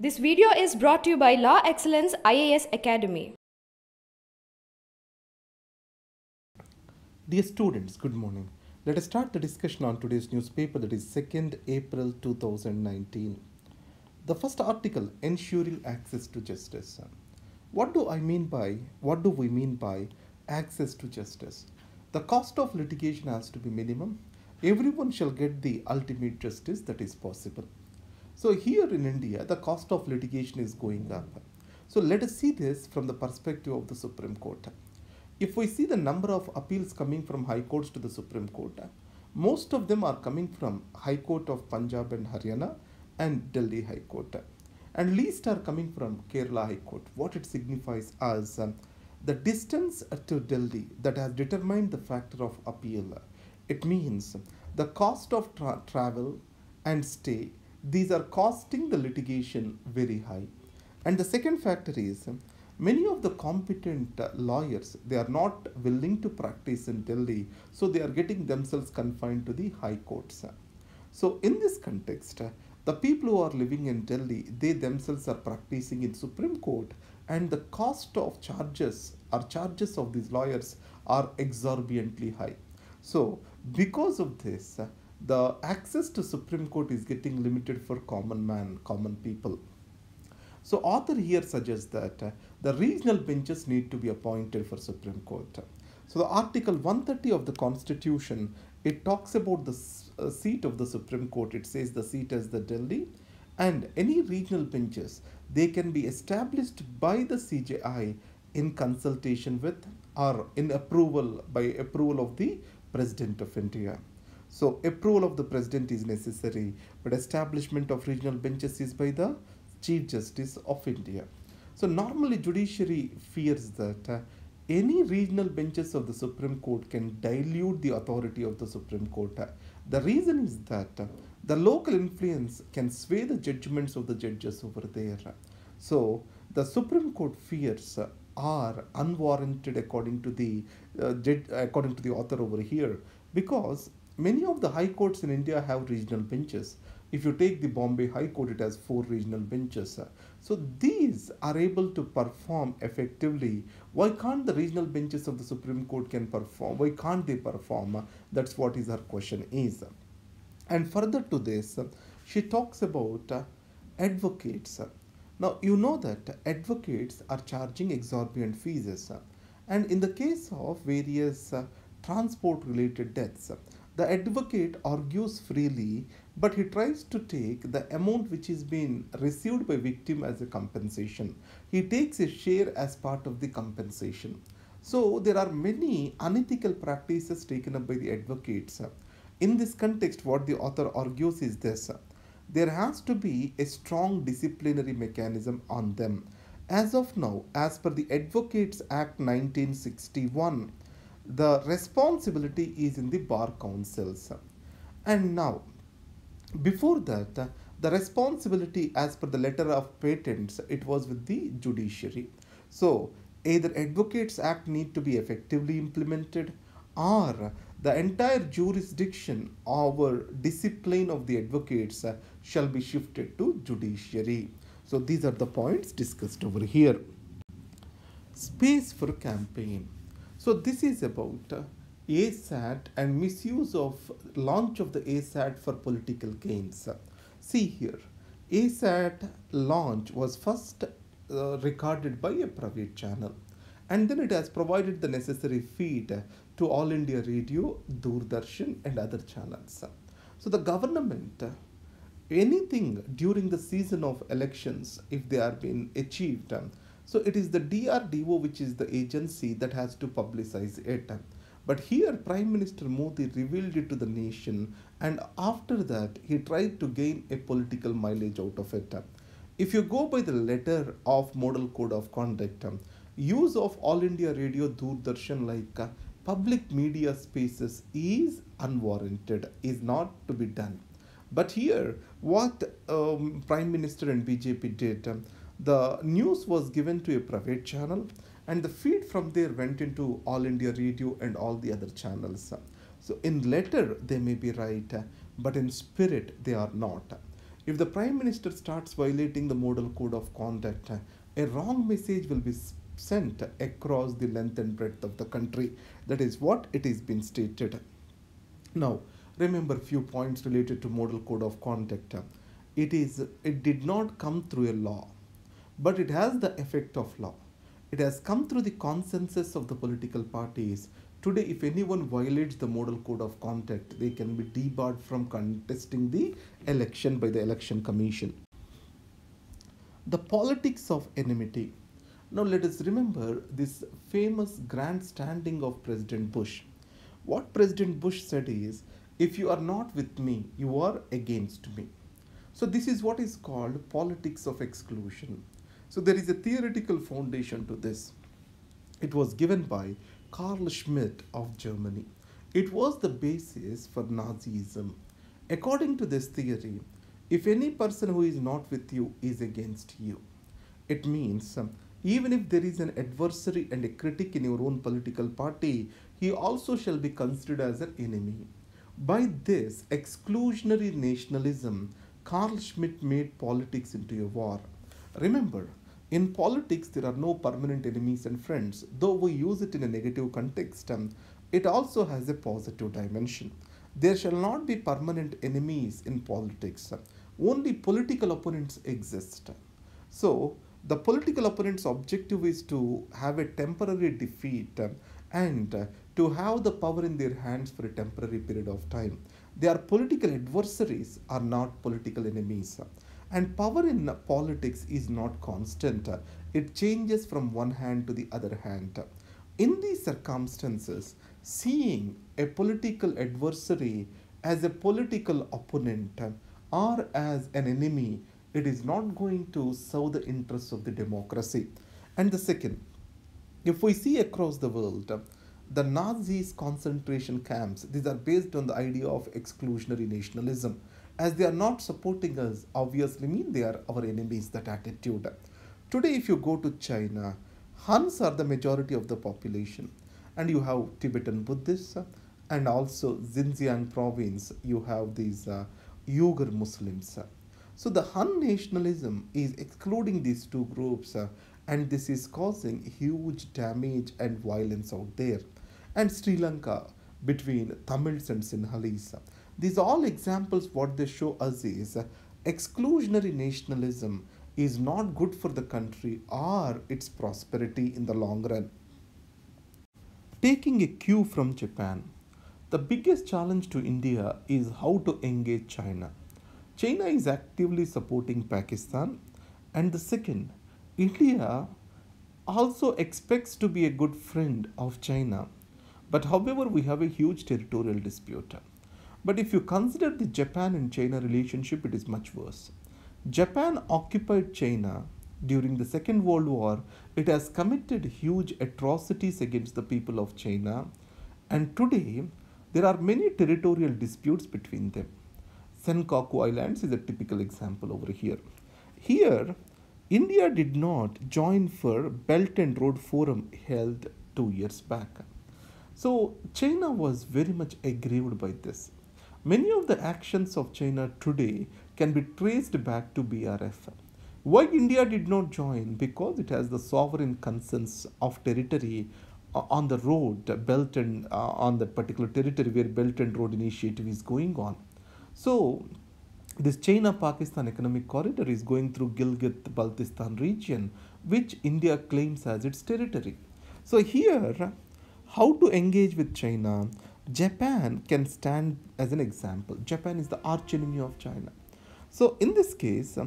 This video is brought to you by Law Excellence IAS Academy. Dear students, good morning. Let us start the discussion on today's newspaper, that is 2nd April 2019. The first article, ensuring access to justice. What do we mean by access to justice? The cost of litigation has to be minimum. Everyone shall get the ultimate justice that is possible. So here in India, the cost of litigation is going up. So let us see this from the perspective of the Supreme Court. If we see the number of appeals coming from High Courts to the Supreme Court, most of them are coming from High Court of Punjab and Haryana and Delhi High Court. And least are coming from Kerala High Court. What it signifies as the distance to Delhi that has determined the factor of appeal. It means the cost of travel and stay. These are costing the litigation very high. And the second factor is many of the competent lawyers, they are not willing to practice in Delhi, so they are getting themselves confined to the high courts. So in this context, the people who are living in Delhi, they themselves are practicing in Supreme Court, and the cost of charges of these lawyers are exorbitantly high. So because of this, the access to Supreme Court is getting limited for common people. So author here suggests that the regional benches need to be appointed for Supreme Court. So the Article 130 of the Constitution, it talks about the seat of the Supreme Court. It says the seat is the Delhi, and any regional benches, they can be established by the CJI in consultation with or by approval of the President of India. So approval of the President is necessary, but establishment of regional benches is by the Chief Justice of India. So normally judiciary fears that any regional benches of the Supreme Court can dilute the authority of the Supreme Court. The reason is that the local influence can sway the judgments of the judges over there. So the Supreme Court fears are unwarranted according to the author over here, because many of the high courts in India have regional benches. If you take the Bombay High Court, it has 4 regional benches. So these are able to perform effectively. Why can't the regional benches of the Supreme Court can perform? Why can't they perform? That's what is her question is. And further to this, she talks about advocates. Now you know that advocates are charging exorbitant fees. And in the case of various transport related deaths, the advocate argues freely, but he tries to take the amount which is being received by victim as a compensation. He takes a share as part of the compensation. So there are many unethical practices taken up by the advocates. In this context, what the author argues is this: there has to be a strong disciplinary mechanism on them. As of now, as per the Advocates Act 1961, the responsibility is in the bar councils. And now, before that, the responsibility as per the letter of patents, it was with the judiciary. So either Advocates Act need to be effectively implemented, or the entire jurisdiction over discipline of the advocates shall be shifted to judiciary. So these are the points discussed over here. Space for campaign. So this is about ASAT and misuse of launch of the ASAT for political gains. See here, ASAT launch was first recorded by a private channel, and then it has provided the necessary feed to All India Radio, Doordarshan and other channels. So the government, anything during the season of elections, if they are being achieved, so it is the DRDO which is the agency that has to publicize it. But here Prime Minister Modi revealed it to the nation, and after that he tried to gain a political mileage out of it. If you go by the letter of Model Code of Conduct, use of All India Radio, Doordarshan like public media spaces is unwarranted, is not to be done. But here what Prime Minister and BJP did, the news was given to a private channel, and the feed from there went into All India Radio and all the other channels. So in letter they may be right, but in spirit they are not. If the Prime Minister starts violating the model code of conduct, a wrong message will be sent across the length and breadth of the country. That is what it is been stated. Now, remember few points related to model code of conduct. It did not come through a law, but it has the effect of law. It has come through the consensus of the political parties. Today, if anyone violates the model code of conduct, they can be debarred from contesting the election by the election commission. The politics of enmity. Now, let us remember this famous grandstanding of President Bush. What President Bush said is, if you are not with me, you are against me. So, this is what is called politics of exclusion. So, there is a theoretical foundation to this. It was given by Carl Schmitt of Germany. It was the basis for Nazism. According to this theory, if any person who is not with you is against you, it means even if there is an adversary and a critic in your own political party, he also shall be considered as an enemy. By this exclusionary nationalism, Carl Schmitt made politics into a war. Remember, in politics, there are no permanent enemies and friends. Though we use it in a negative context, it also has a positive dimension. There shall not be permanent enemies in politics. Only political opponents exist. So, the political opponent's objective is to have a temporary defeat and to have the power in their hands for a temporary period of time. They are political adversaries, are not political enemies. And power in politics is not constant. It changes from one hand to the other hand. In these circumstances, seeing a political adversary as a political opponent or as an enemy, it is not going to serve the interests of the democracy. And the second, if we see across the world, the Nazis' concentration camps, these are based on the idea of exclusionary nationalism. As they are not supporting us, obviously mean they are our enemies, that attitude. Today, if you go to China, Huns are the majority of the population. And you have Tibetan Buddhists and also Xinjiang province, you have these Uyghur Muslims. So the Han nationalism is excluding these two groups and this is causing huge damage and violence out there. And Sri Lanka between Tamils and Sinhalese. These all examples, what they show us is exclusionary nationalism is not good for the country or its prosperity in the long run. Taking a cue from Japan, the biggest challenge to India is how to engage China. China is actively supporting Pakistan, and the second, India also expects to be a good friend of China. But however, we have a huge territorial dispute. But if you consider the Japan and China relationship, it is much worse. Japan occupied China during the Second World War. It has committed huge atrocities against the people of China, and today there are many territorial disputes between them. Senkaku Islands is a typical example over here. Here, India did not join for Belt and Road Forum held 2 years back. So China was very much aggrieved by this. Many of the actions of China today can be traced back to BRF. Why India did not join? Because it has the sovereign concerns of territory on the road, belt and on that particular territory where Belt and Road Initiative is going on. So this China-Pakistan economic corridor is going through Gilgit-Baltistan region, which India claims as its territory. So here, how to engage with China? Japan can stand as an example. Japan is the arch enemy of China. So in this case,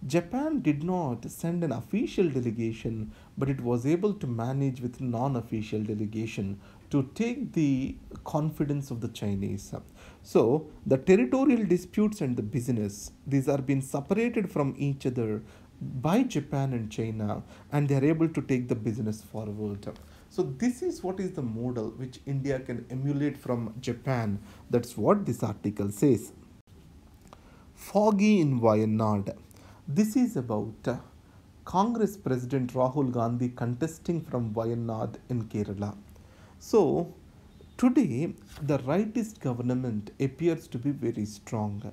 Japan did not send an official delegation, but it was able to manage with non-official delegation to take the confidence of the Chinese. So the territorial disputes and the business, these are being separated from each other by Japan and China, and they are able to take the business forward. So this is what is the model which India can emulate from Japan. That's what this article says. Foggy in Wayanad. This is about Congress President Rahul Gandhi contesting from Wayanad in Kerala. So today the rightist government appears to be very strong.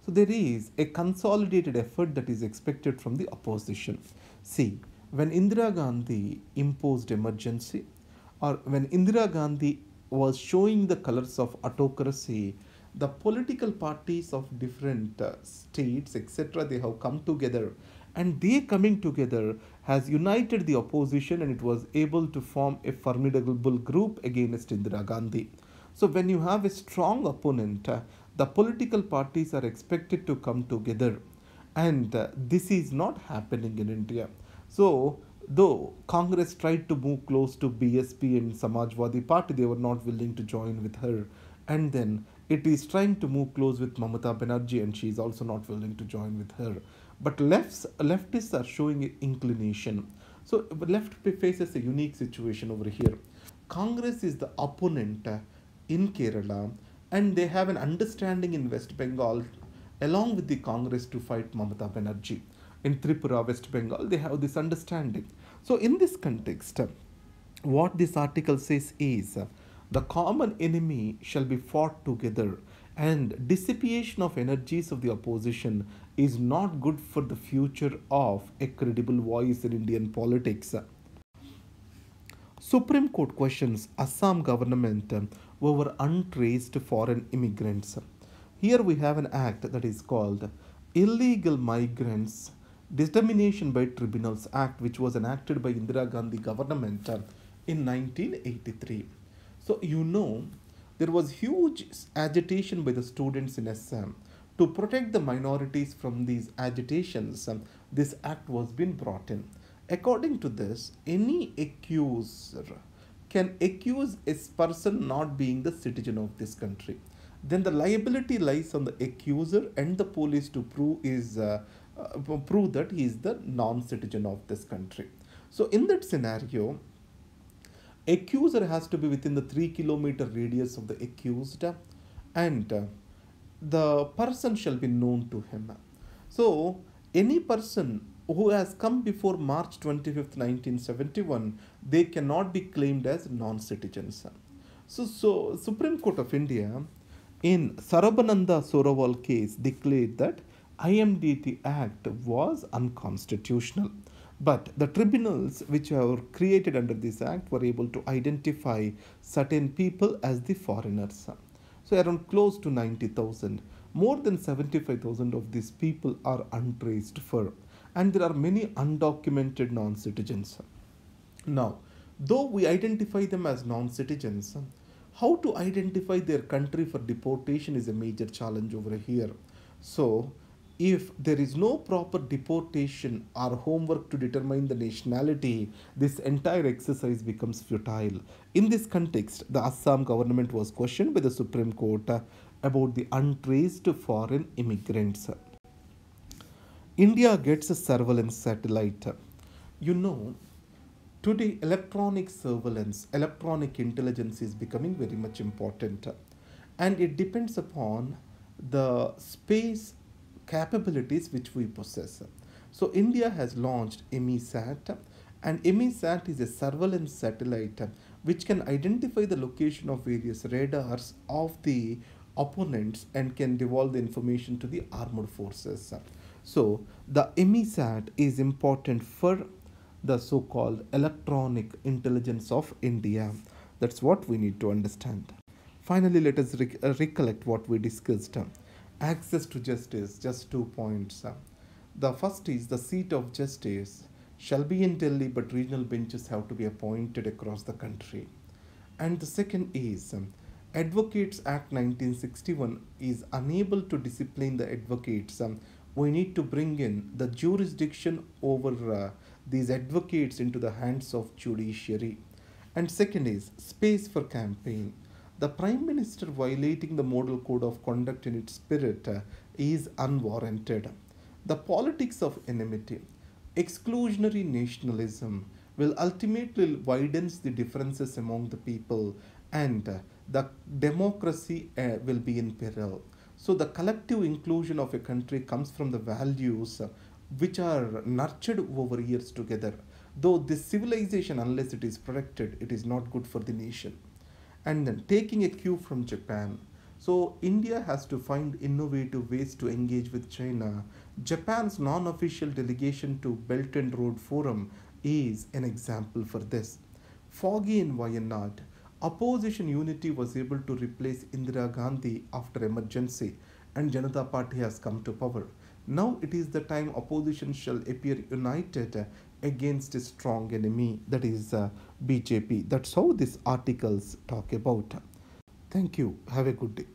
So there is a consolidated effort that is expected from the opposition. See, when Indira Gandhi imposed emergency, or when Indira Gandhi was showing the colors of autocracy, the political parties of different states, etc., they have come together, and they coming together has united the opposition, and it was able to form a formidable group against Indira Gandhi. So when you have a strong opponent, the political parties are expected to come together, and this is not happening in India. So though Congress tried to move close to BSP and Samajwadi Party, they were not willing to join with her. And then it is trying to move close with Mamata Banerjee, and she is also not willing to join with her. But leftists are showing inclination. So left faces a unique situation over here. Congress is the opponent in Kerala, and they have an understanding in West Bengal along with the Congress to fight Mamata Banerjee. In Tripura, West Bengal, they have this understanding. So in this context, what this article says is the common enemy shall be fought together, and dissipation of energies of the opposition is not good for the future of a credible voice in Indian politics. Supreme Court questions Assam government over untraced foreign immigrants. Here we have an act that is called Illegal Migrants Determination by Tribunals Act, which was enacted by Indira Gandhi government in 1983. So there was huge agitation by the students in Assam. To protect the minorities from these agitations, this act was being brought in. According to this, any accuser can accuse a person not being the citizen of this country. Then the liability lies on the accuser and the police to prove that he is the non-citizen of this country. So in that scenario, accuser has to be within the 3 kilometer radius of the accused, and the person shall be known to him. So any person who has come before March 25th, 1971, they cannot be claimed as non-citizens. So Supreme Court of India in Sarabananda Sorawal case declared that IMDT Act was unconstitutional. But the tribunals which were created under this act were able to identify certain people as the foreigners. So around close to 90,000. More than 75,000 of these people are untraced for, and there are many undocumented non-citizens. Now, though we identify them as non-citizens, how to identify their country for deportation is a major challenge over here. So, if there is no proper deportation or homework to determine the nationality, this entire exercise becomes futile. In this context, the Assam government was questioned by the Supreme Court about the untraced foreign immigrants. India gets a surveillance satellite. Today electronic surveillance, electronic intelligence is becoming very much important, and it depends upon the space capabilities which we possess. So India has launched EMISAT, and EMISAT is a surveillance satellite which can identify the location of various radars of the opponents and can devolve the information to the armed forces. So the EMISAT is important for the so-called electronic intelligence of India. That's what we need to understand. Finally, let us recollect what we discussed. Access to justice, just 2 points. The first is the seat of justice shall be in Delhi, but regional benches have to be appointed across the country. And the second is Advocates Act 1961 is unable to discipline the advocates. We need to bring in the jurisdiction over these advocates into the hands of judiciary. And second is space for campaign. The Prime Minister violating the model code of conduct in its spirit is unwarranted. The politics of enmity, exclusionary nationalism will ultimately widen the differences among the people, and the democracy will be in peril. So the collective inclusion of a country comes from the values which are nurtured over years together. Though this civilization, unless it is protected, it is not good for the nation. And then taking a cue from Japan, So India has to find innovative ways to engage with China. Japan's non-official delegation to Belt and Road Forum is an example for this. Foggy in Wayanad, opposition unity was able to replace Indira Gandhi after emergency, and Janata Party has come to power. Now it is the time opposition shall appear united against a strong enemy, that is BJP. That's how these articles talk about. Thank you. Have a good day.